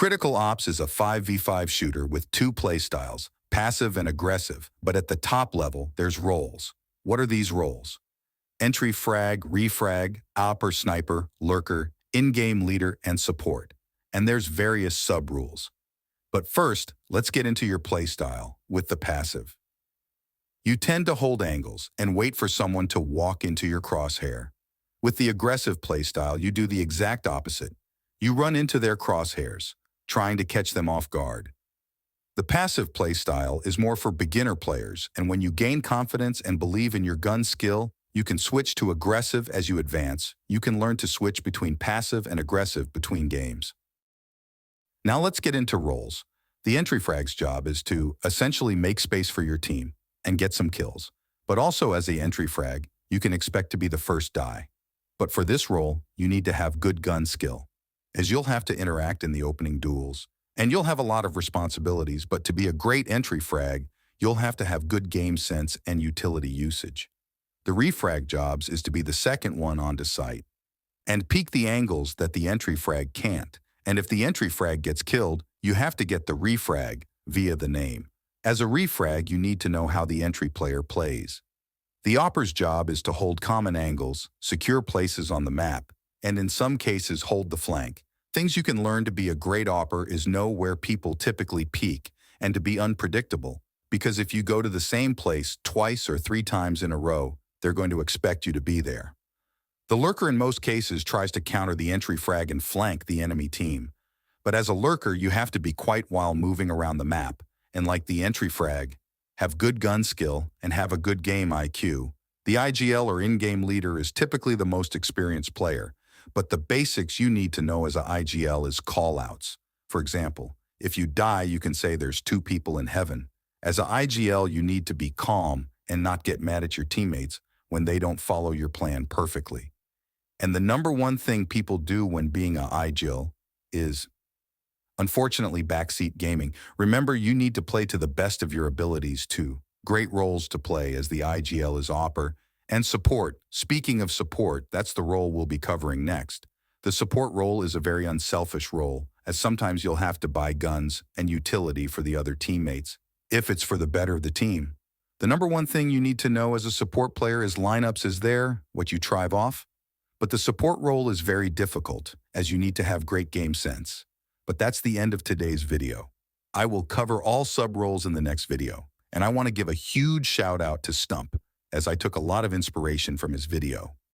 Critical Ops is a 5v5 shooter with two playstyles, passive and aggressive, but at the top level, there's roles. What are these roles? Entry frag, refrag, op or sniper, lurker, in-game leader, and support. And there's various sub-rules. But first, let's get into your playstyle with the passive. You tend to hold angles and wait for someone to walk into your crosshair. With the aggressive playstyle, you do the exact opposite. You run into their crosshairs, trying to catch them off guard. The passive playstyle is more for beginner players, and when you gain confidence and believe in your gun skill, you can switch to aggressive as you advance. You can learn to switch between passive and aggressive between games. Now let's get into roles. The entry frag's job is to essentially make space for your team and get some kills. But also as the entry frag, you can expect to be the first die. But for this role, you need to have good gun skill, as you'll have to interact in the opening duels. And you'll have a lot of responsibilities, but to be a great entry frag, you'll have to have good game sense and utility usage. The refrag jobs is to be the second one onto site and peek the angles that the entry frag can't. And if the entry frag gets killed, you have to get the refrag via the name. As a refrag, you need to know how the entry player plays. The opper's job is to hold common angles, secure places on the map, and in some cases hold the flank. Things you can learn to be a great opper is know where people typically peek and to be unpredictable, because if you go to the same place twice or three times in a row, they're going to expect you to be there. The lurker in most cases tries to counter the entry frag and flank the enemy team. But as a lurker, you have to be quiet while moving around the map, and like the entry frag, have good gun skill and have a good game IQ. The IGL or in-game leader is typically the most experienced player, but the basics you need to know as a IGL is call-outs. For example, if you die, you can say there's two people in heaven. As a IGL, you need to be calm and not get mad at your teammates when they don't follow your plan perfectly. And the number one thing people do when being a IGL is, unfortunately, backseat gaming. Remember, you need to play to the best of your abilities too. Great roles to play as the IGL is opper and support. Speaking of support, that's the role we'll be covering next. The support role is a very unselfish role, as sometimes you'll have to buy guns and utility for the other teammates, if it's for the better of the team. The number one thing you need to know as a support player is lineups is there, what you thrive off. But the support role is very difficult, as you need to have great game sense. But that's the end of today's video. I will cover all sub-roles in the next video, and I want to give a huge shout out to Stump, as I took a lot of inspiration from his video.